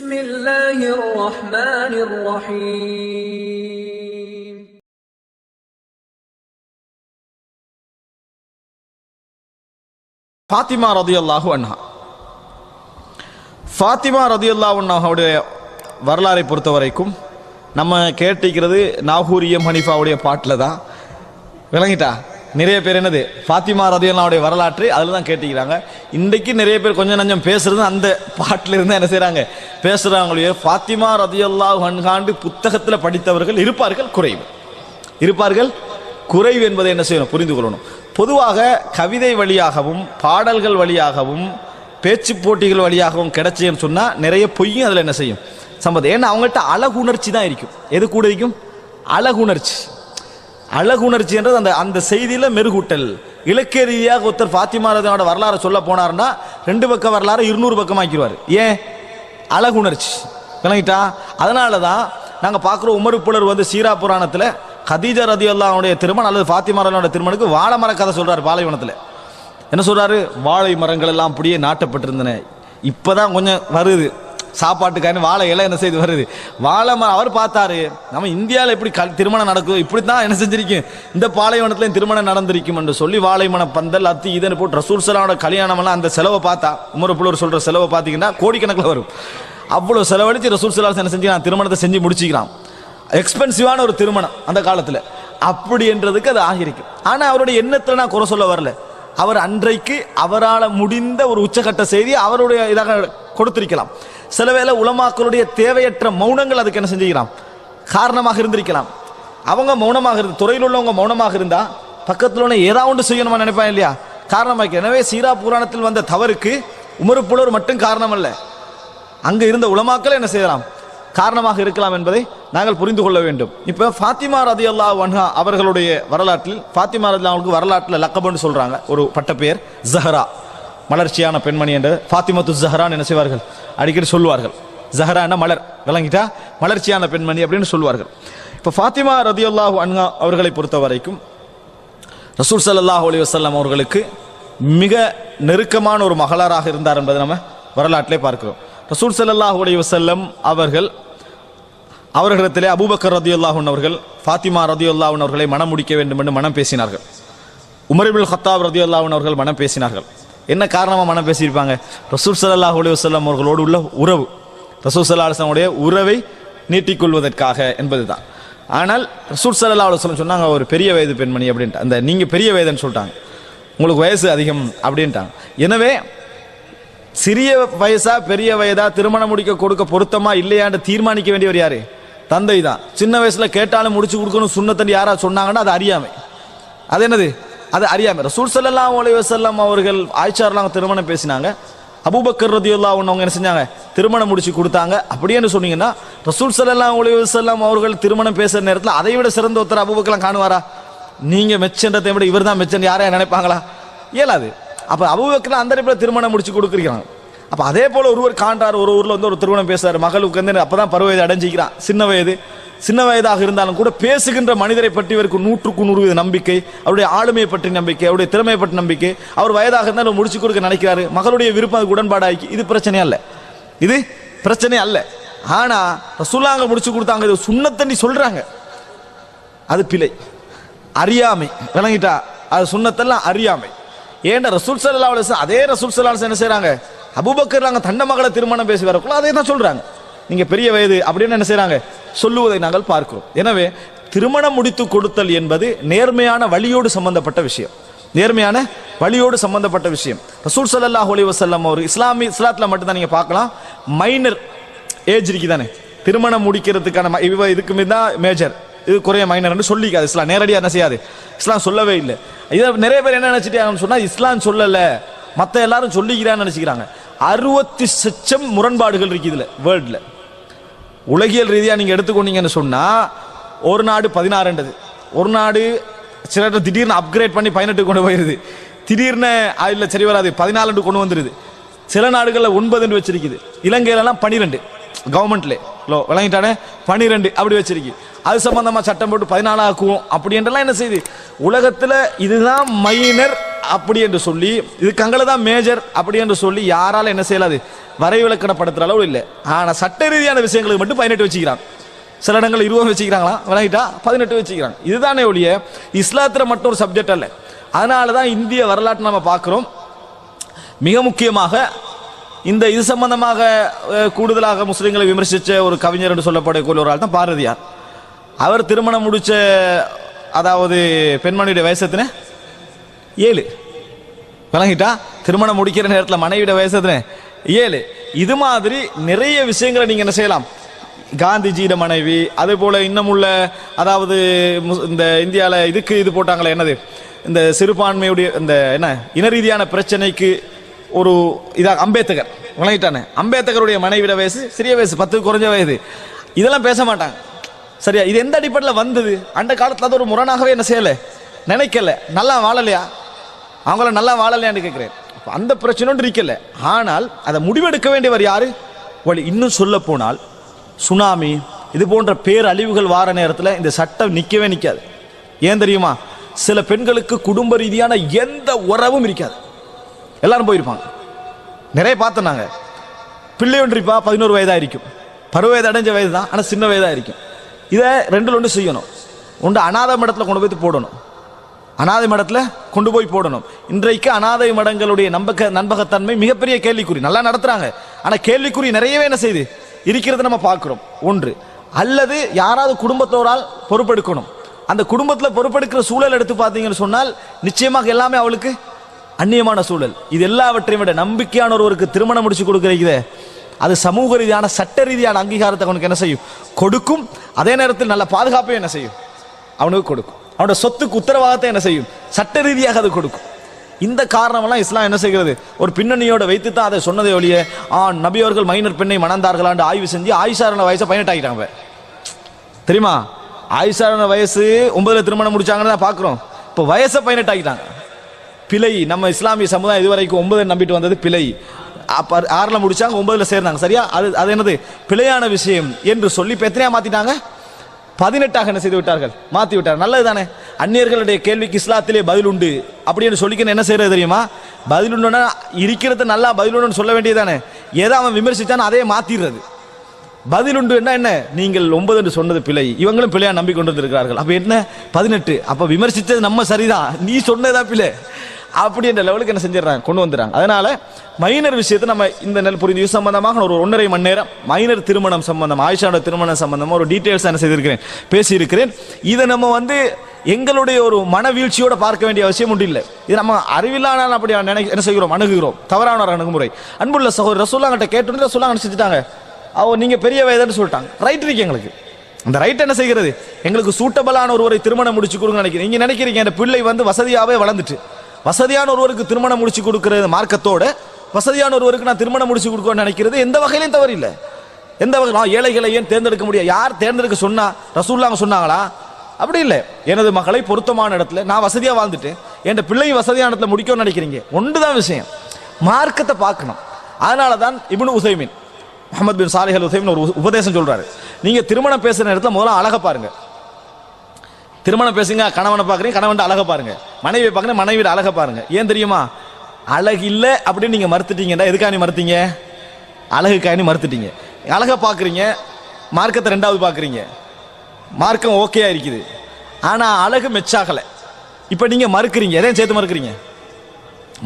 بسم الله الرحمن الرحيم ஃபாத்திமா ரதியல்லாஹு அன்ஹா. ஃபாத்திமா ரதியல்லாஹு அன்ஹாவுடைய வரலாறை பொறுத்த வரைக்கும் நம்ம கேட்டிருக்கிறது நாகூரியம் ஹனீஃபாவுடைய பாட்டில் தான். விளங்கிட்டா? நிறைய பேர் என்னது ஃபாத்திமா ரதியல்லாஹுடைய வரலாற்று அதில் தான் கேட்டிக்கிறாங்க. இன்றைக்கு நிறைய பேர் கொஞ்சம் நஞ்சம் பேசுறது அந்த பாட்டில் இருந்தால் என்ன செய்கிறாங்க பேசுகிறாங்களே. ஃபாத்திமா ரதியல்லாஹு அன்ஹாண்டு புத்தகத்தில் படித்தவர்கள் இருப்பார்கள் குறைவு என்பதை என்ன செய்யணும் புரிந்து கொள்ளணும். பொதுவாக கவிதை வழியாகவும் பாடல்கள் வழியாகவும் பேச்சு போட்டிகள் வழியாகவும் கிடைச்சேன்னு சொன்னால் நிறைய பொய்யும் அதில் என்ன செய்யும் சம்பந்தம். ஏன்னா அவங்கள்ட்ட அழகுணர்ச்சி தான் இருக்கும். எது கூட இருக்கும்? அழகுணர்ச்சி என்றது அந்த அந்த செய்தியில் மெருகூட்டல். இலக்கிய ரீதியாக ஒருத்தர் ஃபாத்திமா ரதியல்லாஹு வரலாறு சொல்ல போனார்னா 2 பக்க வரலாறு 200 பக்கம் ஆக்கிடுவார். ஏன்? அழகுணர்ச்சி. விளங்கிட்டா? அதனால தான் நாங்கள் பார்க்குறோம் உமர் புலர் வந்து சீரா புராணத்தில் கதீஜா ரதியல்லாஹுடைய திருமணம் அல்லது ஃபாத்திமா ரதியல்லாஹுடைய திருமணத்துக்கு வாழை மர கதை சொல்றாரு. பாலைவனத்தில் என்ன சொல்றாரு? வாழை மரங்கள் எல்லாம் அப்படியே நாட்டப்பட்டிருந்தன. இப்பதான் கொஞ்சம் வருது சாப்பாட்டுக்கான வாழை இலை என்ன செய்து வருது வாழை மரம். அவர் பார்த்தாரு நம்ம இந்தியாவில் எப்படி திருமணம் நடக்குது இப்படித்தான் என்ன செஞ்சிருக்கும் இந்த பாலைவனத்துலையும் திருமணம் நடந்திருக்கும் என்று சொல்லி வாழை மன பந்தல் அத்தி இதன்னு போட்டு ரசூல் ஸல்லல்லாஹு கல்யாணம் எல்லாம் அந்த செலவை பார்த்தா உமர் புலவர் சொல்ற செலவை பார்த்தீங்கன்னா கோடிக்கணக்கில் வரும். அவ்வளவு செலவழித்து ரசூல் ஸல்லல்லாஹு என்ன செஞ்சுக்கிறான் திருமணத்தை செஞ்சு முடிச்சுக்கிறான். எக்ஸ்பென்சிவான ஒரு திருமணம் அந்த காலத்தில் அப்படி என்றதுக்கு அது ஆகிருக்கு. ஆனால் அவருடைய எண்ணத்தில் நான் குறை சொல்ல வரல. அவர் அன்றைக்கு அவரால் முடிந்த ஒரு உச்சகட்ட செய்தி அவருடைய இதாக கொடுத்திருக்கலாம். சில வேளை உலமாக்களுடைய தேவையற்ற மௌனங்கள் அதுக்கு என்ன செஞ்சுக்கலாம் காரணமாக இருந்திருக்கலாம். அவங்க மௌனமாக இருந்து துறையில் உள்ளவங்க மௌனமாக இருந்தா பக்கத்தில் உள்ள ஏதாவது ஒன்று செய்யணுமா நினைப்பாங்க இல்லையா காரணமாக. எனவே சீரா புராணத்தில் வந்த தவறுக்கு உமர் புலவர் மட்டும் காரணம் அல்ல, அங்கே இருந்த உலமாக்கள் என்ன செய்யலாம் காரணமாக இருக்கலாம் என்பதை நாங்கள் புரிந்து கொள்ள வேண்டும். இப்போ ஃபாத்திமா ரதியல்லாஹு அன்ஹா அவர்களுடைய வரலாற்றில் ஃபாத்திமா ரதியல்லாஹுக்கு வரலாற்றில் லக்கபன்னு சொல்றாங்க ஒரு பட்ட பெயர் ஜஹரா, மலர்ச்சியான பெண்மணி என்று. ஃபாத்திமத்து ஜஹரான்னு என்ன செய்வார்கள் அடிக்கடி சொல்லுவார்கள். ஜஹரா என்ன மலர், விளங்கிட்டா? மலர்ச்சியான பெண்மணி அப்படின்னு சொல்லுவார்கள். இப்போ ஃபாத்திமா ரதியல்லாஹு அன்ஹா அவர்களை பொறுத்த வரைக்கும் ரசூல் ஸல்லல்லாஹு அலைஹி வஸல்லம் அவர்களுக்கு மிக நெருக்கமான ஒரு மகளாராக இருந்தார் என்பதை நம்ம வரலாற்றிலே பார்க்கிறோம். ரசூல் ஸல்லல்லாஹு அலைஹி வஸல்லம் அவர்களிடத்திலே அபூபக்கர் ரதியல்லாஹு அன்ஹு அவர்கள் ஃபாத்திமா ரதியல்லாஹு அன்ஹு அவர்களை மனம் முடிக்க வேண்டும் என்று மனம் பேசினார்கள். உமர் இப்னுல் கத்தாப் ரதியல்லாஹு அன்ஹு அவர்கள் மனம் பேசினார்கள். என்ன காரணமாக மனம் பேசியிருப்பாங்க? ரசூல் ஸல்லல்லாஹு அலைஹி வஸல்லம் அவர்களோடு உள்ள உறவு, ரசூல் ஸல்லல்லாஹு அலைஹி வஸல்லம் உடைய உறவை நீட்டிக்கொள்வதற்காக என்பதுதான். ஆனால் ரசூல் ஸல்லல்லாஹு அலைஹி வஸல்லம் சொன்னாங்க ஒரு பெரிய வயது பெண்மணி அப்படின்ட்டு. அந்த நீங்கள் பெரிய வயதுன்னு சொல்லிட்டாங்க, உங்களுக்கு வயசு அதிகம் அப்படின்ட்டாங்க. எனவே சிறிய வயசா பெரிய வயதா திருமணம் முடிக்க கொடுக்க பொருத்தமா இல்லையான்னு தீர்மானிக்க வேண்டியவர் யாரு? தந்தை தான். சின்ன வயசுல கேட்டாலும் முடிச்சு கொடுக்கணும் சுன்னத்தண்டி யாரா சொன்னாங்கன்னா அது அறியாமை. அது என்னது? அது அறியாமை. ரசூல் ஸல்லல்லாஹு அலைஹி வஸல்லம் அவர்கள் ஆயிஷா ரலியல்லாஹு திருமணம் பேசினாங்க. அபூபக்கர் ரலியல்லாஹு அன்ஹு அவங்க என்ன செஞ்சாங்க திருமணம் முடிச்சு கொடுத்தாங்க. அப்படின்னு சொன்னீங்கன்னா ரசூல் ஸல்லல்லாஹு அலைஹி வஸல்லம் அவர்கள் திருமணம் பேசுற நேரத்தில் அதை விட சிறந்த ஒருத்தர் அபூபக்கர்லாம் காணுவாரா? நீங்க மெச்சன்றதை விட இவர் தான் மெச்சன் யாரையா நினைப்பாங்களா? இயலாது. அப்ப அபூபக்கர் அந்த நேரத்தில் திருமணம் முடிச்சு கொடுக்குறாங்க. அப்ப அதே போல ஒருவர் காண்றார், ஒரு ஊர்ல வந்து ஒரு திருமணம் பேசுறாரு, மகளுக்கு வந்து அப்பதான் பருவ வயது அடைஞ்சிக்கிறான். சின்ன வயதாக இருந்தாலும் கூட பேசுகின்ற மனிதரை பற்றி இவருக்கு 100% நம்பிக்கை, அவருடைய ஆளுமையை பற்றி நம்பிக்கை, அவருடைய திறமையை பற்றி நம்பிக்கை. அவர் வயதாக இருந்தாலும் முடிச்சு கொடுக்க நினைக்கிறாரு, மகளுடைய விருப்பம் அதுக்கு உடன்பாடாகி. இது பிரச்சனை அல்ல. ஆனா ரசூலுல்லாஹ் முடிச்சு கொடுத்தாங்க, இது சுன்னத்தண்டி சொல்றாங்க, அது பிழை, அறியாமை. விளங்கிட்டா? அது சுன்னத்தெல்லாம் அறியாமை. ஏன்னா ரசூல் ஸல்லல்லாஹு அலைஹி வஸல்லம் அதே ரசூல் ஸல்லல்லாஹு அலைஹி வஸல்லம் என்ன செய்றாங்க அபூபக்கர் நாங்கள் தண்ட மகளை திருமணம் பேசி வரக்குள்ள அதே தான் சொல்றாங்க. நீங்க பெரிய வயது அப்படின்னு என்ன செய்றாங்க சொல்லுவதை நாங்கள் பார்க்கிறோம். எனவே திருமணம் முடித்து கொடுத்தல் என்பது நேர்மையான வழியோடு சம்பந்தப்பட்ட விஷயம். ரசூல் ஸல்லல்லாஹு அலைஹி வஸல்லம் அவர் இஸ்லாத்துல மட்டும்தான் நீங்க பார்க்கலாம் மைனர் ஏஜ் இருக்கு தானே திருமணம் முடிக்கிறதுக்கான இதுக்கு தான் மேஜர், இது குறைய மைனர் சொல்லிக்காது இஸ்லாம். நேரடியாக என்ன செய்யாது இஸ்லாம் சொல்லவே இல்லை. இதை நிறைய பேர் என்ன நினைச்சிட்டாங்கன்னு சொன்னா இஸ்லாம் சொல்லல மற்ற எல்லாரும் சொல்லிக்கிறான்னு நினைச்சுக்கிறாங்க. 60 முரண்பாடுகள் இருக்கு இதுல வேர்ல்ட்ல. உலகியல் ரீதியா நீங்க எடுத்துக்கொண்டீங்கன்னு சொன்னா ஒரு நாடு 16, ஒரு நாடு சில திடீர்னு அப்கிரேட் பண்ணி 18 கொண்டு போயிருது, திடீர்னு இல்ல சரி வராது 14 கொண்டு வந்துருது. சில நாடுகள்ல 9 வச்சிருக்குது. இலங்கையிலாம் 12 கவர்மெண்ட்ல விளங்கிட்டானே 12 அப்படி வச்சிருக்கு. அது சம்பந்தமா சட்டம் போட்டு 14 ஆக்குவோம் அப்படி என்றெல்லாம் என்ன செய்யுது உலகத்துல. இதுதான் மைனர் அப்படி என்று சொல்லி இது கங்களை தான் மேஜர் அப்படி என்று சொல்லி யாரால என்ன செய்யலாது வரைவிலக்கணப்படுத்துற அளவு இல்லை. ஆனா சட்ட ரீதியான விஷயங்களுக்கு மட்டும் 18 வச்சுக்கிறாங்க. சில இடங்கள் 20 வச்சுக்கிறாங்களா, விளங்கிட்டா 18 வச்சுக்கிறாங்க. இதுதானே ஒழிய இஸ்லாத்துல மட்டும் ஒரு சப்ஜெக்ட் அல்ல. அதனாலதான் இந்திய வரலாற்று நம்ம பார்க்கிறோம். மிக முக்கியமாக இந்த இது சம்பந்தமாக கூடுதலாக முஸ்லிம்களை விமர்சித்த ஒரு கவிஞர் என்று சொல்லப்படக்கூடிய ஒரு ஆள் தான் பாரதியார். அவர் திருமணம் முடிச்ச அதாவது பெண்மணியுடைய வயசத்தின 7 விளங்கிட்டா, திருமணம் முடிக்கிற நேரத்தில் மனைவியுடைய வயசத்தின 7. இது மாதிரி நிறைய விஷயங்களை நீங்க என்ன செய்யலாம். காந்திஜியோட மனைவி, அதே போல இன்னும் உள்ள அதாவது இந்த இந்தியாவில் இதுக்கு இது போட்டாங்களே என்னது, இந்த சிறுபான்மையுடைய இந்த என்ன இன ரீதியான பிரச்சனைக்கு ஒரு இதாக அம்பேத்கர் விளங்கிட்டானே, அம்பேத்கருடைய மனைவிட வயசு சிறிய வயசு 10 குறைஞ்ச வயது. இதெல்லாம் பேச மாட்டாங்க. சரியா, இது எந்த அடிப்படையில் வந்தது? அந்த காலத்தில் அது ஒரு முரணாகவே என்ன செய்யலை, நினைக்கல. நல்லா வாழலையா, அவங்கள நல்லா வாழலையான்னு கேட்குறேன். அந்த பிரச்சனை ஒன்று இருக்கல. ஆனால் அதை முடிவெடுக்க வேண்டியவர் யாரு? வழி. இன்னும் சொல்ல போனால் சுனாமி இது போன்ற பேரழிவுகள் வார நேரத்தில் இந்த சட்டம் நிற்கவே நிற்காது. ஏன் தெரியுமா? சில பெண்களுக்கு குடும்ப ரீதியான எந்த உறவும் இருக்காது, எல்லாரும் போயிருப்பாங்க. நிறைய பார்த்தோம் நாங்கள். பிள்ளை ஒன்றிப்பா 11 வயதாக இருக்கும், பருவ வயது அடைஞ்ச வயது தான், ஆனால் சின்ன வயதாக இருக்கும். இதை 2ல் ஒன்று செய்யணும். ஒன்று அநாதை மடத்தில் கொண்டு போய் போடணும், அநாதை மடத்தில் கொண்டு போய் போடணும். இன்றைக்கு அநாதை மடங்களுடைய நம்பகத்தன்மை மிகப்பெரிய கேள்விக்குறி. நல்லா நடத்துறாங்க, ஆனால் கேள்விக்குறி நிறையவே என்ன செய்து இருக்கிறத நம்ம பார்க்கிறோம். ஒன்று, அல்லது யாராவது குடும்பத்தோரால் பொறுப்பெடுக்கணும். அந்த குடும்பத்தில் பொறுப்பெடுக்கிற சூழல் எடுத்து பார்த்தீங்கன்னு சொன்னால் நிச்சயமாக எல்லாமே அவளுக்கு அந்நியமான சூழல். இது எல்லாவற்றையும் விட நம்பிக்கையான ஒருவருக்கு திருமணம் முடிச்சு கொடுக்கிறீங்க, அது சமூக ரீதியான சட்ட ரீதியான அங்கீகாரத்தை அவனுக்கு என்ன செய்யும், கொடுக்கும். அதே நேரத்தில் நல்ல பாதுகாப்பை என்ன செய்யும், அவனுக்கு கொடுக்கும். அவனோட சொத்துக்கு உத்தரவாதத்தை என்ன செய்யும், சட்ட ரீதியாக அது கொடுக்கும். இந்த காரணமெல்லாம் இஸ்லாம் என்ன செய்கிறது, ஒரு பின்னணியோட வைத்து தான் அதை சொன்னதை ஒழிய நபி அவர்கள் மைனர் பெண்ணை மணந்தார்களான்னு ஆய்வு செஞ்சு ஆயிஷாரான வயசை 18 ஆகிட்டாங்க. தெரியுமா? ஆயிஷாரான வயசு 9 திருமணம் முடிச்சாங்கன்னு தான் பார்க்குறோம். இப்போ வயசை 18 ஆகிட்டாங்க. பிழை. நம்ம இஸ்லாமிய சமுதாயம் இதுவரைக்கும் 9 நம்பிட்டு வந்தது பிழை. 6ல் முடிச்சாங்க, 9ல் சேர்ந்தாங்க. சரியா? அது என்னது பிழையான விஷயம் என்று சொல்லி இப்போ எத்தனையா மாத்திட்டாங்க, 18ஆக என்ன செய்து விட்டார்கள், மாற்றி விட்டார். நல்லது தானே. அந்நியர்களுடைய கேள்விக்கு இஸ்லாத்திலே பதில் உண்டு அப்படின்னு சொல்லிக்கணும். என்ன செய்யறது தெரியுமா? பதில் உண்டுன்னா இருக்கிறது நல்லா பதில் உண்டுன்னு சொல்ல வேண்டியதானே. ஏதோ அவன் விமர்சிச்சான்னு அதே மாத்திடுறது. பதில் உண்டு என்ன, நீங்கள் 9 என்று சொன்னது பிழை, இவங்களும் பிழையா நம்பி கொண்டு வந்திருக்கிறார்கள். அப்ப என்ன 18? அப்ப விமர்சித்தது நம்ம சரிதான், நீ சொன்னதா பிழை அப்படி என்ற லெவலுக்கு என்ன செஞ்சிடறாங்க, கொண்டு வந்துடுறாங்க. அதனால மைனர் விஷயத்தை நம்ம இந்த நெல் புரிந்து சம்பந்தமாக ஒரு 1.5 மணி நேரம் மைனர் திருமணம் சம்பந்தம், ஆயிஷாவோட திருமணம் சம்பந்தமாக ஒரு டீட்டெயில்ஸ் என்ன செய்திருக்கிறேன், பேசியிருக்கிறேன். இதை நம்ம எங்களுடைய ஒரு மனவீழ்ச்சியோட பார்க்க வேண்டிய அவசியம் ஒன்றும் இல்லை. இது நம்ம அறிவில்லான அப்படி என்ன செய்கிறோம், அணுகுகிறோம். தவறான ஒரு அணுகுமுறை. அன்புள்ள சகோதரர், ரசூலுல்லாஹ்கிட்ட கேட்டு ரசூலுல்லாஹ் செஞ்சுட்டாங்க. நீங்க பெரிய வயதுன்னு சொல்லிட்டாங்க. ரைட் இருக்கு எங்களுக்கு. அந்த ரைட் என்ன செய்கிறது, எங்களுக்கு சூட்டபிளான ஒருவரை திருமணம் முடிச்சு கொடுங்க நினைக்கிறீங்க. நீங்க நினைக்கிறீங்க அந்த பிள்ளை வசதியாவே வளர்ந்துட்டு வசதியான ஒருவருக்கு திருமணம் முடிச்சு கொடுக்கிறது மார்க்கத்தோட, வசதியான ஒருவருக்கு நான் திருமணம் முடிச்சு கொடுக்க நினைக்கிறது எந்த வகையிலும் தவறு இல்லை. எந்த வகையில் ஏழைகளை ஏன் தேர்ந்தெடுக்க முடியாது? யார் தேர்ந்தெடுக்க சொன்னா? ரசூலுல்லாஹ் சொன்னாங்களா? அப்படி இல்லை. எனது மகளை பொருத்தமான இடத்துல நான் வசதியா வாழ்ந்துட்டு என் பிள்ளையும் வசதியான இடத்துல முடிக்கணும்னு நினைக்கிறீங்க. ஒன்றுதான் விஷயம், மார்க்கத்தை பார்க்கணும். அதனால தான் இப்னு உசைமின், முஹம்மது பின் சாலிஹ் அல் உசைமின் ஒரு உபதேசம் சொல்றாரு. நீங்க திருமணம் பேசுற நேரத்துல முதல்ல அழகை பாருங்க. திருமணம் பேசுங்க, கணவனை பார்க்குறீங்க, கணவன் அழகை பாருங்க. மனைவியை பார்க்குறேன், மனைவியோட அழகை பாருங்க. ஏன் தெரியுமா? அழகு இல்லை அப்படின்னு நீங்க மறுத்துட்டீங்கன்னா, எதுக்காக மறுத்தீங்க? அழகுக்காக மறுத்துட்டீங்க. அழகை பார்க்குறீங்க, மார்க்கத்தை 2வது பார்க்குறீங்க. மார்க்கம் ஓகேயா இருக்குது, ஆனா அழகு மெச்சாகலை. இப்போ நீங்க மறுக்கிறீங்க, எதையும் சேர்த்து மறுக்கிறீங்க.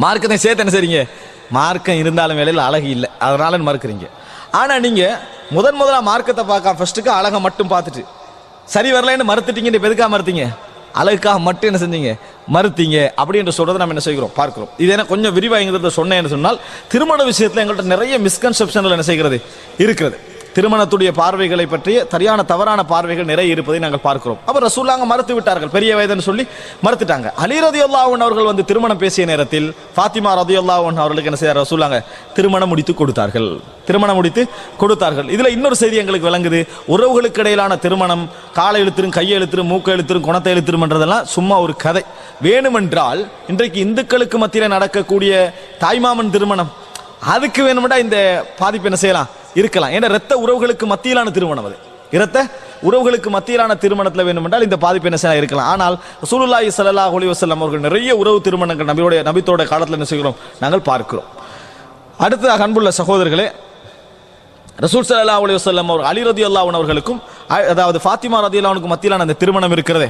மார்க்கத்தை சேர்த்து என்ன செய்றீங்க? மார்க்கம் இருந்தாலும் வேலையில் அழகு இல்லை, அதனால மறுக்கிறீங்க. ஆனா நீங்க முதலா மார்க்கத்தை பார்க்க ஃபர்ஸ்ட்டுக்கு அழகை மட்டும் பார்த்துட்டு சரி வரலன்னு மறுத்துட்டீங்க. இப்போ எதுக்காக மறுத்தீங்க? அழகுக்காக மட்டும் என்ன செஞ்சீங்க? மறுத்தீங்க. அப்படி என்று சொல்றதை நம்ம என்ன செய்கிறோம், பார்க்கிறோம். இது என்ன கொஞ்சம் விரிவாக சொன்னேன்னு சொன்னால், திருமண விஷயத்தில் எங்கள்கிட்ட நிறைய மிஸ்கன்செப்ஷன்கள் என்ன செய்கிறது இருக்கிறது. திருமணத்துடைய பார்வைகளை பற்றிய சரியான தவறான பார்வைகள் நிறைய இருப்பதை நாங்கள் பார்க்கிறோம். அப்ப ரசூலுல்லாஹ் மறுத்து விட்டார்கள், பெரிய வயதுன்னு சொல்லி மறுத்துட்டாங்க. அலி ரலியல்லாஹு அன்ஹு அவர்கள் திருமணம் பேசிய நேரத்தில் ஃபாத்திமா ரலியல்லாஹு அன்ஹா அவர்களுக்கு என்ன செய்தார் ரசூலுல்லாஹ்? திருமணம் முடித்து கொடுத்தார்கள். திருமணம் முடித்து கொடுத்தார்கள். இதுல இன்னொரு செய்தி எங்களுக்கு விளங்குது. உறவுகளுக்கு இடையிலான திருமணம், காலை எழுத்திரும், கையை எழுத்திரும், மூக்கை எழுத்திரும், குணத்தை எழுத்திரும் என்றதெல்லாம் சும்மா ஒரு கதை. வேணுமென்றால் இன்றைக்கு இந்துக்களுக்கு மத்தியில் நடக்கக்கூடிய தாய்மாமன் திருமணம், அதுக்கு வேணுமெண்டா இந்த பாதிப்பு என்ன செய்யலாம், இருக்கலாம். ஏன்னா இரத்த உறவுகளுக்கு மத்தியிலான திருமணம், அது இரத்த உறவுகளுக்கு மத்தியிலான திருமணத்தில் வேண்டுமென்றால் இந்த பாதிப்பு என்ன செய்ய இருக்கலாம். ஆனால் ரசூலுல்லாஹி ஸல்லல்லாஹு அலைஹி வஸல்லம் அவர்கள் நிறைய உறவு திருமணங்கள் நபித்தோட காலத்தில் என்ன செய்கிறோம் நாங்கள் பார்க்கிறோம். அடுத்ததாக அன்புள்ள சகோதரர்களே, ரசூல் ஸல்லல்லாஹு அலைஹி வஸல்லம் அவர் அலி ரலியல்லாஹு அன்ஹு அவர்களுக்கும் அதாவது ஃபாத்திமா ரலியல்லாஹு அன்ஹுக்கும் மத்தியிலான அந்த திருமணம் இருக்கிறதே,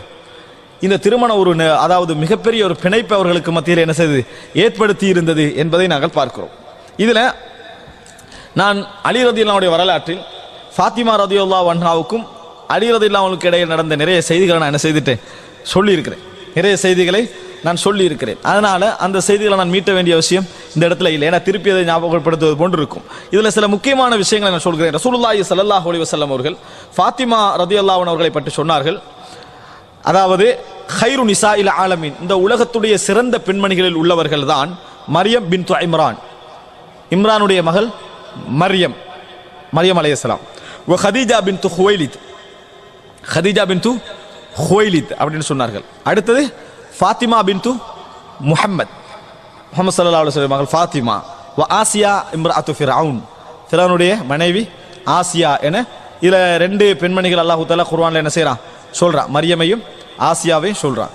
இந்த திருமணம் ஒரு அதாவது மிகப்பெரிய ஒரு பிணைப்பு அவர்களுக்கு மத்தியில் என்ன செய்தது ஏற்படுத்தி இருந்தது என்பதை நாங்கள் பார்க்கிறோம். இதில் நான் அலி ரலியல்லாஹு அன்ஹுடைய வரலாற்றில் ஃபாத்திமா ரலியல்லாஹு அன்ஹாவுக்கும் அலி ரலியல்லாஹு அன்ஹுவுக்கு இடையில் நடந்த நிறைய செய்திகளை நான் என்ன செய்துட்டேன் சொல்லியிருக்கிறேன். நிறைய செய்திகளை நான் சொல்லியிருக்கிறேன். அதனால் அந்த செய்திகளை நான் மீட்ட வேண்டிய அவசியம் இந்த இடத்துல இல்லை. ஏன்னா திருப்பி அதை ஞாபகப்படுத்துவது போன்று இருக்கும். இதில் சில முக்கியமான விஷயங்களை நான் சொல்கிறேன். ரசூலுல்லாஹி ஸல்லல்லாஹு அலைஹி வஸல்லம் அவர்கள் ஃபாத்திமா ரலியல்லாஹு அன்ஹா அவர்களை பற்றி சொன்னார்கள், அதாவது ஹைரு நிசாஇல் ஆலமீன், இந்த உலகத்துடைய சிறந்த பெண்மணிகளில் உள்ளவர்கள் தான் மரியம் பின்து இம்ரான், இம்ரானுடைய மகள் மரியம் அலைஹிஸ்ஸலாம், வ ஹதீஜா பின்து ஹுவைலித், ஹதீஜா பின்து ஹுவைலித் அப்படின்னு சொன்னார்கள். அடுத்தது ஃபாத்திமா பின்து முஹம்மத் ஸல்லல்லாஹு அலைஹி வஸல்லம் மகள் ஃபாத்திமா, வ ஆசியா இம்ராஅத்து ஃபிரௌன், ஃபிரௌனுடைய மனைவி ஆசியா என இதில் ரெண்டு பெண்மணிகள் அல்லாஹ் தஆலா குர்ஆன்ல என்ன செய்றான் சொல்றான், மரியமையும் ஆசியாவையும் சொல்றான்.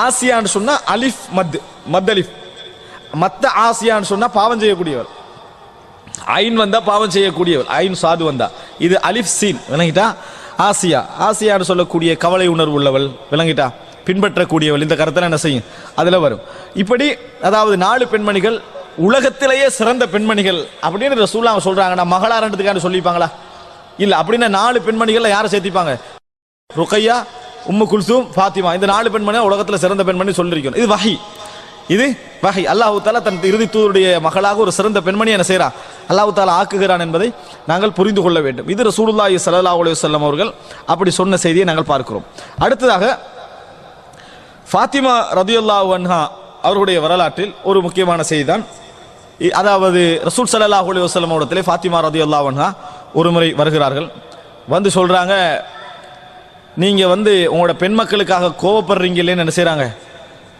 ஆசியான்னு சொன்னா அலிஃப் மத் அலிஃப், மத்த ஆசியான்னு சொன்னா பாவம் செய்யக்கூடியவர், ஐன் வந்தா பாவம் செய்யக்கூடியவர், ஐன் சாது வந்தா, இது அலிஃப் சீன் விளங்கிட்டா. ஆசியான்னு சொல்லக்கூடிய கவலை உணர்வு உள்ளவள் விளங்கிட்டா, பின்பற்றக்கூடியவள், இந்த கருத்தில் என்ன செய்யும் அதில் வரும். இப்படி அதாவது 4 பெண்மணிகள் உலகத்திலேயே சிறந்த பெண்மணிகள் அப்படின்னு ரசூலுல்லாஹ் சொல்றாங்கன்னா மகளாரன்றதுக்கான சொல்லிப்பாங்களா இல்ல. அப்படின்னா 4 பெண்மணிகள் யாரை சேர்த்திப்பாங்க, ருக்கையா, உம்மு குல்சூம், ஃபாத்திமா, இந்த 4 பெண்மணி உலகத்தில் சிறந்த பெண்மணி சொல்லியிருக்கணும். இது வஹி, இது வஹி. அல்லாஹ் தஆலா தன் இறுதி தூதருடைய மகளாக ஒரு சிறந்த பெண்மணி என்ன செய்யறான், அல்லாஹ் தஆலா ஆக்குகிறான் என்பதை நாங்கள் புரிந்து கொள்ள வேண்டும். இது ரசூலுல்லாஹி ஸல்லல்லாஹு அலைஹி வஸல்லம் அவர்கள் அப்படி சொன்ன செய்தியை நாங்கள் பார்க்கிறோம். அடுத்ததாக ஃபாத்திமா ரலியல்லாஹு அன்ஹா அவருடைய வரலாற்றில் ஒரு முக்கியமான செய்தி தான், அதாவது ரசூல் ஸல்லல்லாஹு அலைஹி வஸல்லம் அவரிடத்திலே ஃபாத்திமா ரலியல்லாஹு அன்ஹா ஒரு முறை வருகிறார்கள். வந்து சொல்றாங்க, நீங்க உங்களோட பெண் மக்களுக்காக கோவப்படுறீங்க இல்லைன்னு என்ன செய்யறாங்க,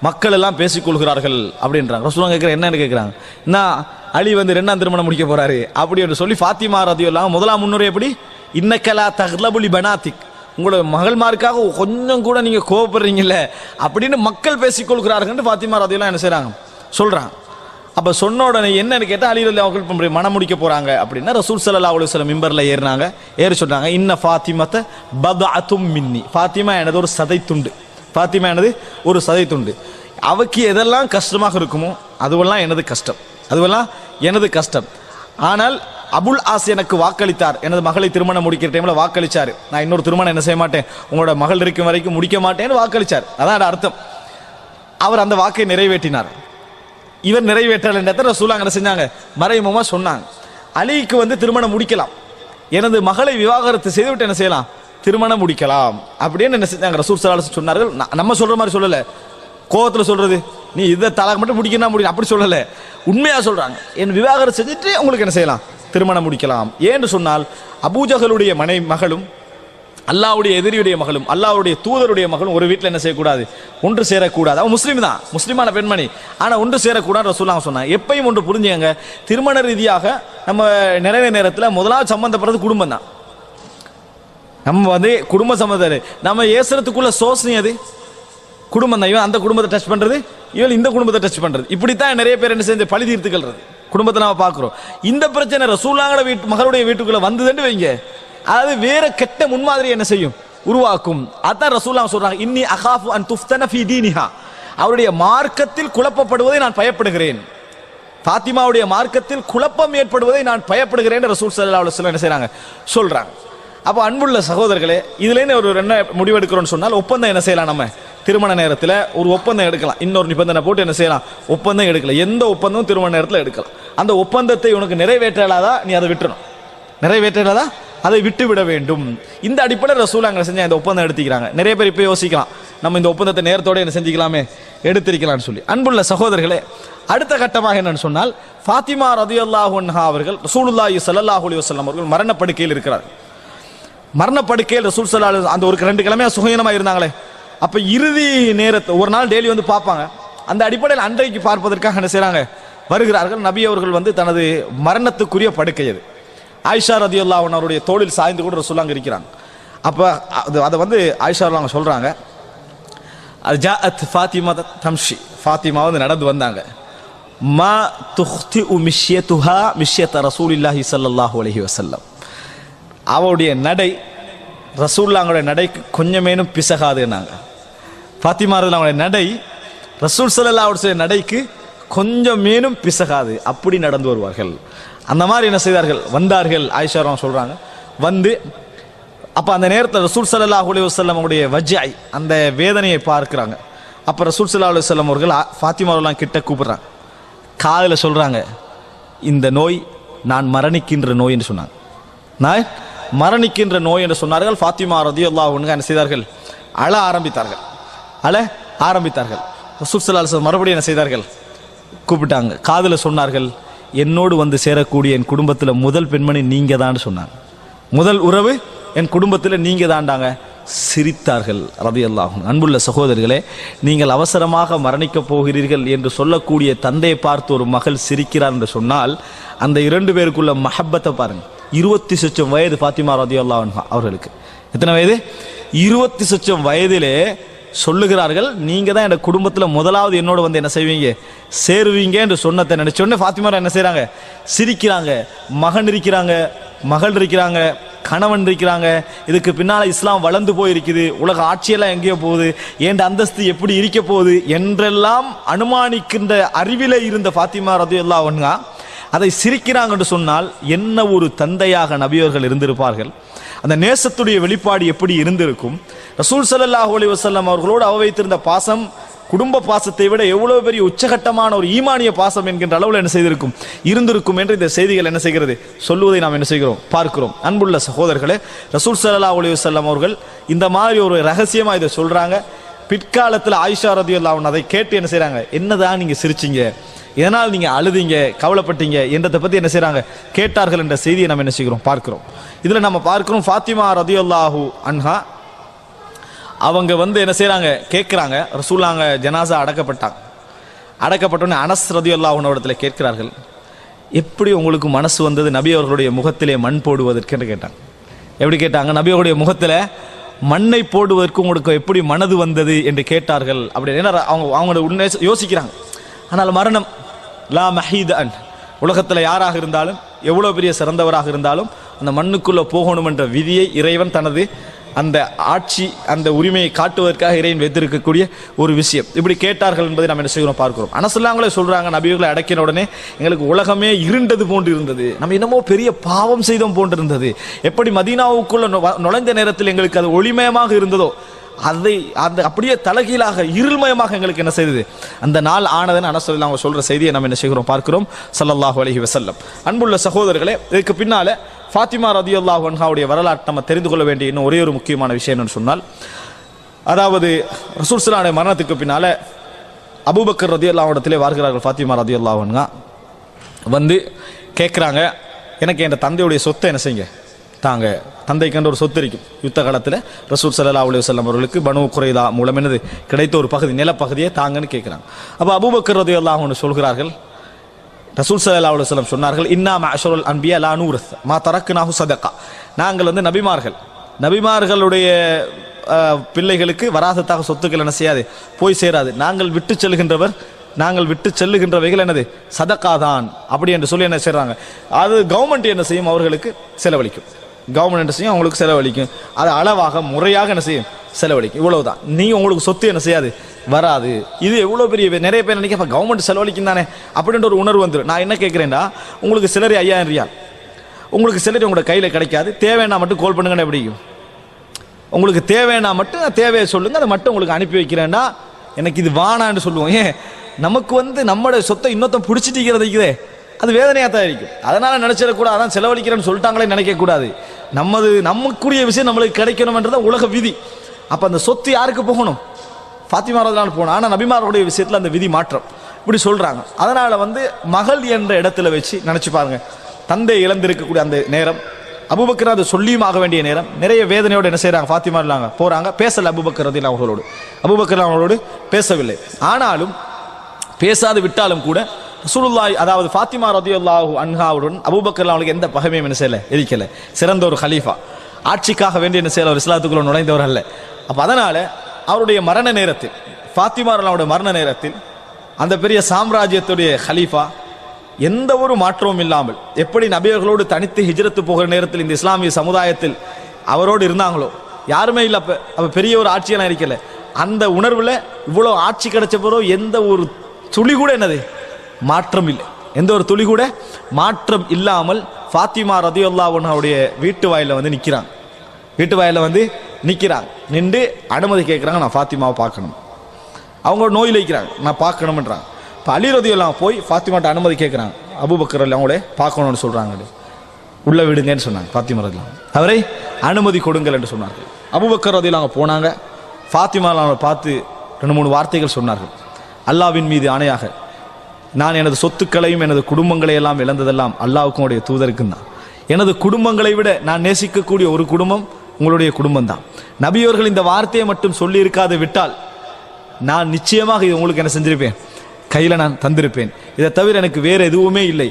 மக்கள் எல்லாம் பேசிக்கொள்கிறார்கள் அப்படின்றாங்க. ரசூலுல்லாஹ் கேட்குற என்னன்னு கேட்குறாங்க, நான் அலி 2ஆம் திருமணம் முடிக்க போறாரு அப்படி என்று சொல்லி ஃபாத்திமா ரலியல்லாஹு முதலாம் முன்னுரை எப்படி, இன்னக்கலா தக்லபுலி பனாத்திக், உங்களோட மகள்மாருக்காக கொஞ்சம் கூட நீங்க கோவப்படுறீங்கல்ல அப்படின்னு மக்கள் பேசிக்கொள்கிறார்கள் ஃபாத்திமா ரலியல்லாஹு என்ன செய்றாங்க சொல்றாங்க. அப்ப சொன்ன உடனே என்னன்னு கேட்டால் அலி ரலியல்லாஹு அன்ஹு மனம் முடிக்க போறாங்க அப்படின்னா ரசூல் ஸல்லல்லாஹு அலைஹி வஸல்லம் மிம்பர்ல ஏறி சொன்னாங்க, இன்ன ஃபாத்திமத பத்அத்தும் மின்னி, ஃபாத்திமா எனது ஒரு சதை துண்டு, ஃபாத்திமா எனது ஒரு சதை துண்டு, அவக்கு எதெல்லாம் கஷ்டமாக இருக்குமோ அதுவெல்லாம் எனது கஷ்டம். ஆனால் அபுல் ஆஸ் எனக்கு வாக்களித்தார், எனது மகளை திருமணம் முடிக்கிற டைம்ல வாக்களிச்சாரு, நான் இன்னொரு திருமணம் என்ன செய்ய மாட்டேன், உங்களோட மகள் இருக்கும் வரைக்கும் முடிக்க மாட்டேன்னு வாக்களிச்சார். அதான் அர்த்தம். அவர் அந்த வாக்கை நிறைவேற்றினார். இவர் நிறைவேற்றல் என்ற ரசூலுல்லாஹ் என்ன செஞ்சாங்க, மறைமுகமா சொன்னாங்க, அலிக்கு திருமணம் முடிக்கலாம், எனது மகளை விவாகரத்து செய்துவிட்டு என்ன செய்யலாம், திருமணம் முடிக்கலாம் அப்படின்னு என்ன செஞ்சாங்க ரசூல் ஸல்லல்லாஹு அலைஹி வஸல்லம் சொன்னார்கள். நம்ம சொல்ற மாதிரி சொல்லல, கோவத்துல சொல்றது, நீ இதை தலாக் மட்டும் முடிக்கணும் முடியும் அப்படி சொல்லல, உண்மையா சொல்றாங்க, என் விவாகரத்து செஞ்சுட்டு உங்களுக்கு என்ன செய்யலாம், திருமணம் முடிக்கலாம். ஏன்னு சொன்னால் அபூஜஹலுடைய மகளும் அல்லாஹ்வுடைய எதிரியுடைய மகளும் அல்லாஹ்வுடைய தூதருடைய மகளும் ஒரு வீட்டில் என்ன செய்யக்கூடாது, ஒன்று சேரக்கூடாது. அவன் முஸ்லீம் தான், முஸ்லிமான பெண்மணி, ஆனா ஒன்று சேரக்கூடாது ரசூலுல்லாஹ் சொன்னாங்க. எப்பயும் ஒன்று புரிஞ்சுங்க, திருமண ரீதியாக நம்ம நிறைய நேரத்தில் முதலாவது சம்பந்தப்படுறது குடும்பம் தான். நம்ம குடும்ப சம்பந்தம், நம்ம ஏசுறதுக்குள்ள சோசனை அது குடும்பம் தான். இவன் அந்த குடும்பத்தை டச் பண்றது, இவன் இந்த குடும்பத்தை டச் பண்றது, இப்படித்தான் நிறைய பேர் என்ன செஞ்சு பழி தீர்த்துக்கிறது குடும்பத்தை நாம பார்க்கிறோம். இந்த பிரச்சனை ரசூலுல்லாஹ்வுடைய மகளுடைய வீட்டுக்குள்ள வந்ததுன்னு வைங்க, அதாவது வேற கெட்ட முன்மாதிரி என்ன செய்யும் உருவாக்கும். அதான் ரசூலுல்லாஹ் சொல்றாங்க, இன்னி அகாஃபு அன் துஃப்தன ஃபீ தீனிஹா, அவருடைய மார்க்கத்தில் குழப்பப்படுவதை நான் பயப்படுகிறேன், ஃபாத்திமாவுடைய மார்க்கத்தில் குழப்பம் ஏற்படுவதை நான் பயப்படுகிறேன் ரசூல் ஸல்லல்லாஹு அலைஹி வஸல்லம் என்ன செய்றாங்க சொல்றாங்க. அப்போ அன்புள்ள சகோதரர்களே, இதுலேருந்து ஒரு என்ன முடிவெடுக்கிறோம்னு சொன்னால், ஒப்பந்தம் என்ன செய்யலாம், நம்ம திருமண நேரத்தில் ஒரு ஒப்பந்தம் எடுக்கலாம், இன்னொரு நிபந்தனை போட்டு என்ன செய்யலாம், ஒப்பந்தம் எடுக்கலாம். எந்த ஒப்பந்தமும் திருமண நேரத்தில் எடுக்கலாம். அந்த ஒப்பந்தத்தை உனக்கு நிறைவேற்றலாதா நீ அதை விட்டுறணும், நிறைவேற்றலாதா அதை விட்டு விட வேண்டும். இந்த அடிப்படையில் ரசூலுல்லாஹ் அங்க செஞ்ச இந்த ஒப்பந்தம் எடுத்துக்கிறாங்க. நிறைய பேர் இப்போ யோசிக்கலாம், நம்ம இந்த ஒப்பந்தத்தை நேரத்தோட என்ன செஞ்சுக்கலாமே, எடுத்திருக்கலாம்னு சொல்லி. அன்புள்ள சகோதரர்களே, அடுத்த கட்டமாக என்னன்னு சொன்னால், ஃபாத்திமா ரலியல்லாஹு அன்ஹா அவர்கள் ரசூலுல்லாஹி ஸல்லல்லாஹு அலைஹி வஸல்லம் அவர்கள் மரணப்படுக்கையில் இருக்கிறார்கள். மரணப்படுக்கையில் ரசூல் ஸல்லல்லாஹு அலைஹி வஸல்லம் அந்த ஒரு 2 கிழமையா சுகீனமா இருந்தாங்களே, அப்ப இறுதி நேரத்தை ஒரு நாள் டெய்லி பார்ப்பாங்க. அந்த அடிப்படையில் அன்றைக்கு பார்ப்பதற்காக என்ன செய்றாங்க, வருகிறார்கள். நபி அவர்கள் தனது மரணத்துக்குரிய படுக்கை அது ஆயிஷா ரலியல்லாஹு அன்ஹா அவருடைய தோளில் சாய்ந்து கூட ரசூலுல்லாஹ் இருக்கிறாங்க. அப்போ அதை வந்து ஆயிஷா அவங்க சொல்கிறாங்க, ஜாஅத் ஃபாத்திமா தம்ஷி, ஃபாத்திமா வந்து நடந்து வந்தாங்க. மா துஹ்தி மிஷ்யத்துஹா மிஷ்யத்த ரசூலில்லாஹி ஸல்லல்லாஹு அலைஹி வஸல்லம், அவருடைய நடை ரசூலுல்லாஹ்வுடைய நடைக்கு கொஞ்சமேனும் பிசகாதுன்னாங்க. ஃபாத்திமா அவங்களுடைய நடை ரசூல் ஸல்லல்லாஹு அலைஹி வஸல்லம் நடைக்கு கொஞ்சம் மேலும் பிசகாது, அப்படி நடந்து வருவார்கள். அந்த மாதிரி என்ன செய்தார்கள், வந்தார்கள். ஆயிஷா அவங்க சொல்கிறாங்க, வந்து அப்போ அந்த நேரத்தில் ரசூல் ஸல்லல்லாஹு அலைஹி வஸல்லம் அவருடைய வஜ்ஐ, அந்த வேதனையை பார்க்குறாங்க. அப்போ ரசூல் ஸல்லல்லாஹு அலைஹி வஸல்லம் அவர்கள் ஃபாத்திமா அவர்களாம் கிட்ட கூப்பிட்றாங்க, காதில் சொல்கிறாங்க, இந்த நோய் நான் மரணிக்கின்ற நோய் என்று சொன்னாங்க. நான் மரணிக்கின்ற நோய் என்று சொன்னார்கள். ஃபாத்திமா ரலியல்லாஹு அன்ஹா என்ன செய்தார்கள், அழ ஆரம்பித்தார்கள். ரசூல் ஸல்லல்லாஹு அலைஹி வஸல்லம் மறுபடியும் என்ன செய்தார்கள், கூப்பிட்டாங்க. காதில் சொன்னார்கள், என்னோடு வந்து சேரக்கூடிய என் குடும்பத்தில் முதல் பெண்மணி நீங்கள் தான் சொன்னாங்க. முதல் உறவு என் குடும்பத்தில் நீங்கள் தாண்டாங்க. சிரித்தார்கள் ரலியல்லாஹு அன்ஹு. அன்புள்ள சகோதரர்களே, நீங்கள் அவசரமாக மரணிக்கப் போகிறீர்கள் என்று சொல்லக்கூடிய தந்தையை பார்த்து ஒரு மகள் சிரிக்கிறார் என்று சொன்னால், அந்த இரண்டு பேருக்குள்ள மஹப்பத்தை பாருங்க. 20 வயது ஃபாத்திமா ரலியல்லாஹு அன்ஹா அவர்களுக்கு. எத்தனை வயது? 20 வயதிலே சொல்லுகிறார்கள், நீங்கள் தான் என் குடும்பத்தில் முதலாவது என்னோட வந்து என்ன செய்வீங்க, சேருவீங்க என்று சொன்னதை நினைச்சோடனே ஃபாத்திமா என்ன செய்கிறாங்க, சிரிக்கிறாங்க. மகன் இருக்கிறாங்க, மகள் இருக்கிறாங்க, கணவன் இருக்கிறாங்க. இதுக்கு பின்னால் இஸ்லாம் வளர்ந்து போயிருக்குது, உலக ஆட்சியெல்லாம் எங்கேயோ போகுது, ஏண்ட அந்தஸ்து எப்படி இருக்க போகுது என்றெல்லாம் அனுமானிக்கின்ற அறிவிலே இருந்த ஃபாத்திமா ரலியல்லாஹு அன்ஹா அதை சிரிக்கிறாங்க என்று சொன்னால் என்ன ஒரு தந்தையாக நபியவர்கள் இருந்திருப்பார்கள். அந்த நேசத்துடைய வெளிப்பாடு எப்படி இருந்திருக்கும். ரசூல் ஸல்லல்லாஹு அலைஹி வஸல்லம் அவர்களோடு அவ வைத்திருந்த பாசம் குடும்ப பாசத்தை விட எவ்வளவு பெரிய உச்சகட்டமான ஒரு ஈமானிய பாசம் என்கின்ற அளவில் என்ன செய்திருக்கும், இருந்திருக்கும் என்று இந்த செய்திகள் என்ன செய்கிறது, சொல்லுவதை நாம் என்ன செய்கிறோம், பார்க்கிறோம். அன்புள்ள சகோதரர்களே, ரசூல் ஸல்லல்லாஹு அலைஹி வஸல்லம் அவர்கள் இந்த மாதிரி ஒரு ரகசியமா இதை சொல்றாங்க. பிற்காலத்தில் ஆயிஷா ரலியல்லாஹு அன்ஹா அதை கேட்டு என்ன செய்றாங்க, என்னதான் நீங்க சிரிச்சீங்க, இதனால் நீங்க அழுதீங்க, கவலைப்பட்டீங்க என்றதை பத்தி என்ன செய்றாங்க, கேட்டார்கள் என்ற செய்தியை நம்ம என்ன செய்கிறோம், பார்க்கிறோம். இதுல நம்ம பார்க்கிறோம், ஃபாத்திமா ரலியல்லாஹு அன்ஹா அவங்க வந்து என்ன செய்கிறாங்க, கேட்குறாங்க. ரசூலுல்லாஹ் ஜனாசா அடக்கப்பட்டோன்னே அனஸ் ரலியல்லாஹு அன்ஹு இடத்துல கேட்கிறார்கள், எப்படி உங்களுக்கு மனசு வந்தது நபி அவர்களுடைய முகத்திலே மண் போடுவதற்கு என்று கேட்டாங்க. எப்படி கேட்டாங்க, நபி அவருடைய முகத்தில் மண்ணை போடுவதற்கு உங்களுக்கு எப்படி மனது வந்தது என்று கேட்டார்கள். அப்படி என்ன அவங்க உண்மை யோசிக்கிறாங்க. ஆனால் மரணம் லா மஹீத் அன், உலகத்தில் யாராக இருந்தாலும் எவ்வளோ பெரிய சிறந்தவராக இருந்தாலும் அந்த மண்ணுக்குள்ளே போகணும் என்ற விதியை இறைவன் தனது அந்த ஆட்சி அந்த உரிமையை காட்டுவதற்காக இறைவன் வைத்திருக்கக்கூடிய ஒரு விஷயம். இப்படி கேட்டார்கள் என்பதை நாம் என்ன செய்கிறோம், பார்க்கிறோம். அனசுல்லாங்களே சொல்றாங்க, நபிகளை அடக்கின உடனே எங்களுக்கு உலகமே இருண்டது போன்று இருந்தது, நம்ம என்னமோ பெரிய பாவம் செய்தோம் போன்று இருந்தது. எப்படி மதீனாவுக்குள்ள நுழைந்த நேரத்தில் எங்களுக்கு அது ஒளிமயமாக இருந்ததோ அதை அந்த அப்படியே தலைகீழாக இருள்மயமாக எங்களுக்கு என்ன செய்தது அந்த நாள் ஆனதுன்னு அனசுல்லா அவங்க சொல்ற செய்தியை நம்ம என்ன செய்கிறோம், பார்க்கிறோம். ஸல்லல்லாஹு அலைஹி வஸல்லம். அன்புள்ள சகோதரர்களே, இதுக்கு பின்னால ஃபாத்திமா ரலியல்லாஹு அன்ஹாவுடைய வரலாற்றை நம்ம தெரிந்து கொள்ள வேண்டிய இன்னும் ஒரே ஒரு முக்கியமான விஷயம் என்னன்னு சொன்னால், அதாவது ரசூல் ஸல்லல்லாஹு அலைஹி மரணத்துக்கு பின்னால அபூபக்கர் ரலியல்லாஹு இடத்திலே வருகிறார்கள். ஃபாத்திமா ரலியல்லாஹு அன்ஹா வந்து கேட்குறாங்க, எனக்கு என் தந்தையுடைய சொத்தை என்ன செய்யுங்க தாங்க. தந்தைக்கு ஒரு சொத்து இருக்கும். யுத்த காலத்தில் ரசூல் ஸல்லல்லாஹு அலைஹி வஸல்லம் அவர்களுக்கு பனு குறைதா மூலம் என்னது கிடைத்த ஒரு பகுதி, நிலப்பகுதியை தாங்கன்னு கேட்குறாங்க. அப்போ அபூபக்கர் ரலியல்லாஹு அன்ஹு சொல்கிறார்கள், ரசூல் ஸல்லல்லாஹு அலைஹி வஸல்லம் சொன்னார்கள், இன்னா மஅஷரல் அன்பியா லா நூரஸ் மா தரக்னாஹு சதகா, நாங்கள் வந்து நபிமார்களுடைய பிள்ளைகளுக்கு வராசத்தாக சொத்துக்கள் என்ன செய்யாது, போய் சேராது. நாங்கள் விட்டு செல்லுகின்றவைகள் என்னது, சதகா தான். அப்படி என்று சொல்லி என்ன செய்றாங்க, அது கவர்மெண்ட் என்ன செய்யும், அவர்களுக்கு செலவழிக்கும். கவர்மெண்ட் என்ன செய்யும், அவங்களுக்கு செலவழிக்கும். அது அளவாக முறையாக என்ன செய்யும், செலவழிக்கும். இவ்வளவுதான். நீங்க உங்களுக்கு சொத்து என்ன செய்யாது, வராது. இது எவ்வளோ பெரிய நிறைய பேர் நினைக்க கவர்மெண்ட் செலவழிக்கும் தானே அப்படின்ற ஒரு உணர்வு வந்துடும். நான் என்ன கேட்குறேன்டா, உங்களுக்கு சிலரி 5000 ரியால், உங்களுக்கு சிலரி உங்களோட கையில் கிடைக்காது, தேவைன்னா மட்டும் கால் பண்ணுங்கன்னு எப்படிக்கும், உங்களுக்கு தேவைன்னா மட்டும் தேவையை சொல்லுங்க, அதை மட்டும் உங்களுக்கு அனுப்பி வைக்கிறேன்டா, எனக்கு இது வானான்னு சொல்லுவோம். ஏன் நமக்கு வந்து நம்மளோட சொத்தை இன்னொருத்தம் பிடிச்சிட்டு இருக்கிறதுக்குதே, அது வேதனையாக தான் இருக்கும். அதனால் நினச்சிடக்கூடாது, அதான் செலவழிக்கிறேன்னு சொல்லிட்டாங்களே நினைக்கக்கூடாது. நமக்குரிய விஷயம் நம்மளுக்கு கிடைக்கணும்ன்றதான் உலக விதி. அப்போ அந்த சொத்து யாருக்கு போகணும், ஃபாத்திமா ரலியல்லாஹு போகணும். ஆனால் நபிமார்களுடைய விஷயத்தில் அந்த விதி மாற்றம் இப்படி சொல்கிறாங்க. அதனால் வந்து மகள் என்ற இடத்துல வச்சு நினச்சி பாருங்க, தந்தை இழந்திருக்கக்கூடிய அந்த நேரம், அபூபக்கர் அதை சொல்லியும் ஆக வேண்டிய நேரம், நிறைய வேதனையோடு என்ன செய்கிறாங்க, ஃபாத்திமா இல்லாங்க போகிறாங்க, பேசலை அபூபக்கர் ரலியல்லாஹு அவர்களோடு பேசவில்லை. ஆனாலும் பேசாது விட்டாலும் கூட ரசூலுல்லாஹி அதாவது ஃபாத்திமா ரலியல்லாஹு அன்ஹாவுடன் அபூபக்கர் அவங்களுக்கு எந்த பகைமையும் என்ன செய்யலை, இருக்கலை. சிறந்த ஒரு ஹலீஃபா. ஆட்சிக்காக வேண்டிய என்ன செய்யல, அவர் இஸ்லாத்துக்குள்ள நுழைந்தவர் அல்ல. அப்போ அதனால் அவருடைய மரண நேரத்தில், ஃபாத்திமா ரலியல்லாஹு மரண நேரத்தில் அந்த பெரிய சாம்ராஜ்யத்துடைய ஹலீஃபா எந்த ஒரு மாற்றமும் இல்லாமல் எப்படி நபியர்களோடு தனித்து ஹிஜ்ரத்து போகிற நேரத்தில் இந்த இஸ்லாமிய சமுதாயத்தில் அவரோடு இருந்தாங்களோ, யாருமே இல்லை. அப்போ பெரிய ஒரு ஆட்சியெல்லாம் இருக்கல. அந்த உணர்வில் இவ்வளோ ஆட்சி கிடைச்ச பிறகு எந்த ஒரு துளி கூட என்னது மாற்றம் இல்லை. எந்த ஒரு துளி கூட மாற்றம் இல்லாமல் ஃபாத்திமா ரலியல்லாஹு அன்ஹாவுடைய வீட்டு வாயில வந்து நிற்கிறாங்க. வீட்டு வாயில வந்து நிற்கிறாங்க. நின்று அனுமதி கேட்குறாங்க, நான் ஃபாத்திமாவை பார்க்கணும். அவங்க நோயில் வைக்கிறாங்க, நான் பார்க்கணும்ன்றாங்க. இப்போ அலி ரலியல்லாஹு போய் ஃபாத்திமாட்ட அனுமதி கேட்குறாங்க. அபூபக்கர் அவங்களே பார்க்கணும்னு சொல்கிறாங்க. உள்ள விடுங்கன்னு சொன்னாங்க. ஃபாத்திமா ரலியல்லாஹு அவரை அனுமதி கொடுங்கள் என்று சொன்னார்கள். அபூபக்கர் ரலியல்லாஹு போனாங்க. ஃபாத்திமா அவங்களை பார்த்து 2-3 வார்த்தைகள் சொன்னார்கள். அல்லாஹ்வின் மீது ஆணையாக, நான் எனது சொத்துக்களையும் எனது குடும்பங்களை எல்லாம் இழந்ததெல்லாம் அல்லாஹ்வுக்கும் உடைய தூதருக்கும் தான். எனது குடும்பங்களை விட நான் நேசிக்கக்கூடிய ஒரு குடும்பம் உங்களுடைய குடும்பம் தான். நபியவர்கள் இந்த வார்த்தையை மட்டும் சொல்லி இருக்காது விட்டால் நான் நிச்சயமாக இது உங்களுக்கு என்ன செஞ்சிருப்பேன், கையில் நான் தந்திருப்பேன். இதை தவிர எனக்கு வேறு எதுவுமே இல்லை.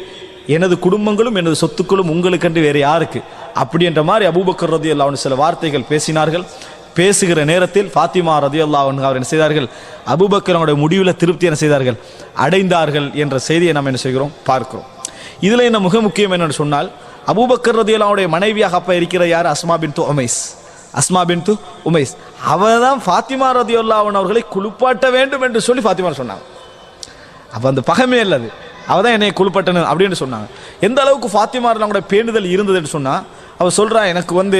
எனது குடும்பங்களும் எனது சொத்துக்களும் உங்களுக்கென்று வேறு யாருக்கு, அப்படி என்ற மாதிரி அபூபக்கர் ரலியல்லாஹு அன்ஹு சில வார்த்தைகள் பேசினார்கள். பேசுகிற நேரத்தில் ஃபாத்திமா ரலியல்லாஹு அன்ஹா அவர் என்ன செய்தார்கள், அபூபக்கர் அவருடைய முடிவில் திருப்தி என்ன செய்தார்கள், அடைந்தார்கள் என்ற செய்தியை நாம் என்ன செய்கிறோம், பார்க்கிறோம். இதில் என்ன மிக முக்கியம் என்னன்னு சொன்னால், அபூபக்கர் ரலியல்லாஹு அன்ஹுடைய மனைவியாக அப்போ இருக்கிற யார், அஸ்மா பின்து உமைஸ். அஸ்மா பின்து உமைஸ் அவள் தான் ஃபாத்திமா ரலியல்லாஹு அன்ஹா அவர்களை குளிப்பாட்ட வேண்டும் என்று சொல்லி ஃபாத்திமா சொன்னாங்க. அப்போ அந்த பகமே இல்லது, அவள் தான் என்னை குளிப்பட்டணும் அப்படின்னு சொன்னாங்க. எந்த அளவுக்கு ஃபாத்திமா அவங்களோட பேணுதல் இருந்ததுன்னு சொன்னால், அவள் சொல்கிறா, எனக்கு வந்து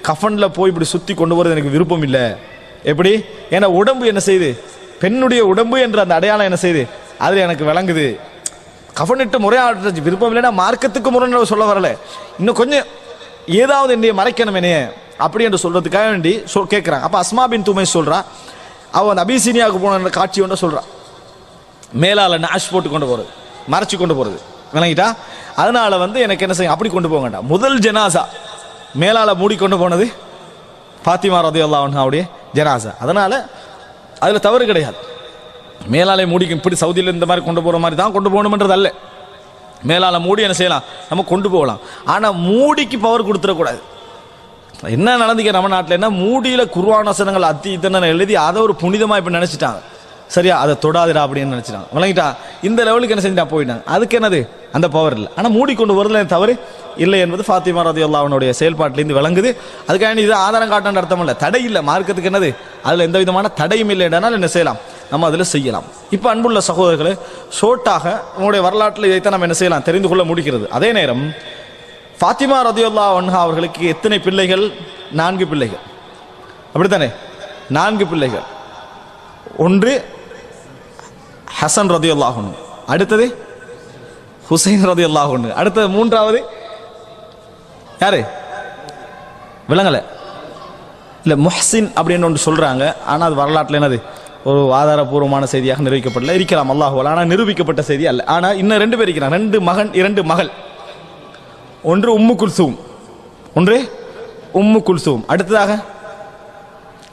கஃபனில் போய் இப்படி சுற்றி கொண்டு போகிறது எனக்கு விருப்பம் இல்லை. எப்படி, ஏன்னா உடம்பு என்ன செய்யுது, பெண்ணுடைய உடம்பு என்ற அந்த அடையாளம் என்ன செய்யுது, அதில் எனக்கு விளங்குது. கஃபனிட்டு முறையாடுற விருப்பம் இல்லைன்னா மார்க்கத்துக்கு முறை சொல்ல வரல, இன்னும் கொஞ்சம் ஏதாவது என்னைய மறைக்கணும் என்னைய அப்படி என்று சொல்கிறதுக்காக வேண்டி கேட்குறாங்க. அப்போ அஸ்மா பின்து உமைஸ் சொல்கிறா, அவள் அந்த அபிசீனியாவுக்கு போன காட்சி ஒன்று சொல்கிறான். மேலால் நாஷ் போட்டு கொண்டு போகிறது, மறைச்சி கொண்டு போகிறது, விளங்கிட்டா. அதனால் வந்து எனக்கு என்ன செய்யும், அப்படி கொண்டு போக வேண்டாம். முதல் ஜனாசா மேலால் மூடிக்கொண்டு போனது ஃபாத்திமா ரலியல்லாஹு அன்ஹாவுடைய ஜனாசா. அதனால் அதில் தவறு கிடையாது. மேலாலே மூடி இப்படி சவுதியில் இந்த மாதிரி கொண்டு போகிற மாதிரி தான் கொண்டு போகணுன்றது அல்ல. மேலால் மூடி என்ன செய்யலாம், நம்ம கொண்டு போகலாம். ஆனால் மூடிக்கு பவர் கொடுத்துடக்கூடாது. என்ன நடந்துக்க நம்ம நாட்டில் என்ன, மூடியில் குர்ஆன் வசனங்கள் அத்தி இத்தனை எழுதி அதை ஒரு புனிதமாக இப்போ நினச்சிட்டாங்க. சரியா, அதை தொடாதிரா அப்படின்னு நினச்சிட்டாங்க, விளங்கிட்டா. இந்த லெவலுக்கு என்ன செஞ்சுட்டா போயிட்டாங்க. அதுக்கு என்னது, அந்த பவர் இல்லை. ஆனால் மூடிக்கொண்டு வரல தவறு இல்லை என்பது ஃபாத்திமா ரலியல்லாஹு அன்ஹாவுடைய செயல்பாட்டிலேருந்து விளங்குது. அதுக்காக இது ஆதாரம் காட்டுன்ற அர்த்தம் இல்லை, தடை இல்லை மார்க்கத்துக்கு. என்னது, அதில் எந்த விதமான தடையும் இல்லை என்றால் என்ன செய்யலாம், நம்ம அதில் செய்யலாம். இப்போ அன்புள்ள சகோதரர்களே, ஷோட்டாக உங்களுடைய வரலாற்றில் இதைத்தான் நம்ம என்ன செய்யலாம், தெரிந்து கொள்ள முடிகிறது. அதே நேரம் ஃபாத்திமா ரலியல்லாஹு அன்ஹா அவர்களுக்கு எத்தனை பிள்ளைகள், 4 பிள்ளைகள், அப்படித்தானே, 4 பிள்ளைகள். ஒன்று ஹசன் ரலியல்லாஹு அன்ஹு, அடுத்தது ஹுசைன் ரலியல்லாஹு அன்ஹு, அடுத்தது 3வது யாரு விளங்கலை, இல்லை முஹ்சின் அப்படின்னு ஒன்று சொல்கிறாங்க. ஆனால் அது வரலாற்றில் என்னது, ஒரு ஆதாரபூர்வமான செய்தியாக நிரூபிக்கப்படல, இருக்கலாம் அல்லாஹ், ஆனால் நிரூபிக்கப்பட்ட செய்தி அல்ல. ஆனால் இன்னும் 2 பேர் இருக்கிறாங்க, 2 மகன் 2 மகள். ஒன்று உம்மு குல்சூம், ஒன்று உம்மு குல்சூம். அடுத்ததாக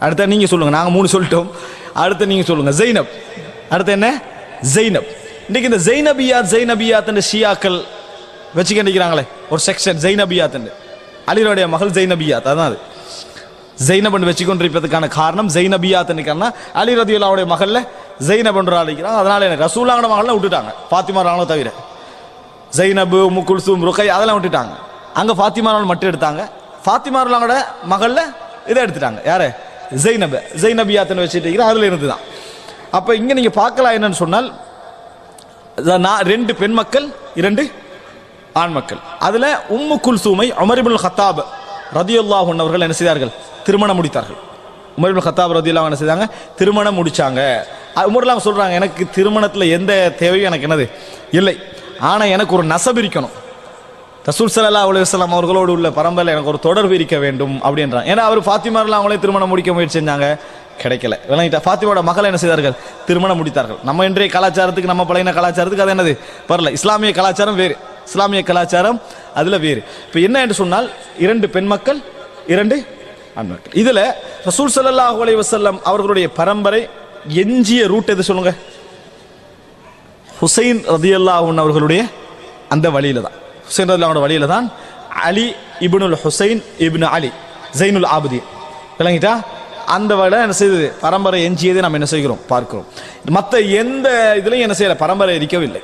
அடுத்த நீங்கள் சொல்லுங்கள், நாங்கள் 3 சொல்லிட்டோம். அடுத்து நீங்கள் சொல்லுங்கள், ஜெய்னப். அடுத்து என்ன, ஜெய்னப். இன்றைக்கு இந்த ஜெய்னபியாத் ஷியாக்கள் வச்சுக்கிக்கிறாங்களே ஒரு செக்ஷன், ஜெய்னபியாத், அலியோடைய மகள் ஜெய்னபியாத். அதான் அது ஜெய்னப் வச்சுக்கொண்டிருப்பதற்கான காரணம், ஜெய்னபியாத் அலி ரலியல்லாஹுடைய மகளில் ஜெய்னப் என்று அழைக்கிறாங்க. அதனால எனக்கு ரசூலுல்லாஹ்வோட மகள்லாம் விட்டுட்டாங்க, ஃபாத்திமா ராவணை தவிர. ஜெய்னபு, உம்மு குல்சூம், ருகை அதெல்லாம் விட்டுட்டாங்க. அங்கே ஃபாத்திமா ராவணை மட்டும் எடுத்தாங்க. ஃபாத்திமா ராவணோட மகளில் இதை எடுத்துட்டாங்க, யாரு, ஜெய்னபியாத்னு வச்சுட்டு இருக்கிற அதில் இருந்து தான். அப்போ இங்கே நீங்கள் பார்க்கலாம் என்னன்னு சொன்னால், 2 பெண் மக்கள் 2 ஆண் மக்கள். அதில் உம்மு குல்சூமை உமர் இப்னுல் கத்தாப் ரலியல்லாஹு அன்ஹு அவர்கள் என்ன செய்தார்கள், திருமணம் முடித்தார்கள். உமர் இப்னுல் கத்தாப் ரலியல்லாஹு என்ன செய்தாங்க, திருமணம் முடிச்சாங்க. உமர்லாம் சொல்கிறாங்க, எனக்கு திருமணத்தில் எந்த தேவையும் எனக்கு என்னது இல்லை, ஆனால் எனக்கு ஒரு நசப் இருக்கணும், ரசூல் ஸல்லல்லாஹு அலைஹி வஸல்லம் அவர்களோடு உள்ள பரம்பரையில் எனக்கு ஒரு தொடர்பு இருக்க வேண்டும் அப்படின்றாங்க. ஏன்னா அவர் ஃபாத்திமாரெலாம் அவங்களே திருமணம் முடிக்க முயற்சி செஞ்சாங்க, கிடைக்கல. விளங்கிட்டா. ஃபாத்திமாவோட மகளை என்ன செய்தார்கள், திருமணம் முடித்தார்கள். நம்ம இன்றைய கலாச்சாரத்துக்கு, நம்ம பழைய கலாச்சாரத்துக்கு அது என்னது வரல. இஸ்லாமிய கலாச்சாரம் வேறு, இஸ்லாமிய கலாச்சாரம் அதில் வேறு. இப்போ என்ன என்று சொன்னால், 2 பெண் மக்கள் 2 ஆண் மக்கள். இதில் ரசூல் ஸல்லல்லாஹு அலைஹி வஸல்லம் அவர்களுடைய பரம்பரை எஞ்சிய ரூட் எது சொல்லுங்க, ஹுசைன் ரலியல்லாஹு அன்ஹு அவர்களுடைய அந்த வழியில தான், ஹுசைன் ரலியல்லாஹு அன்ஹு வழியில தான் அலி இப்னுல் ஹுசைன் இப்னு அலி ஜைனுல் ஆபிதீன். விளங்கிட்டா? அந்த விட என்ன செய்தது, பரம்பரை எஞ்சியதை நாம் என்ன செய்கிறோம் பார்க்கிறோம். மற்ற எந்த இதுலையும் என்ன செய்யல, பரம்பரை இருக்கவில்லை.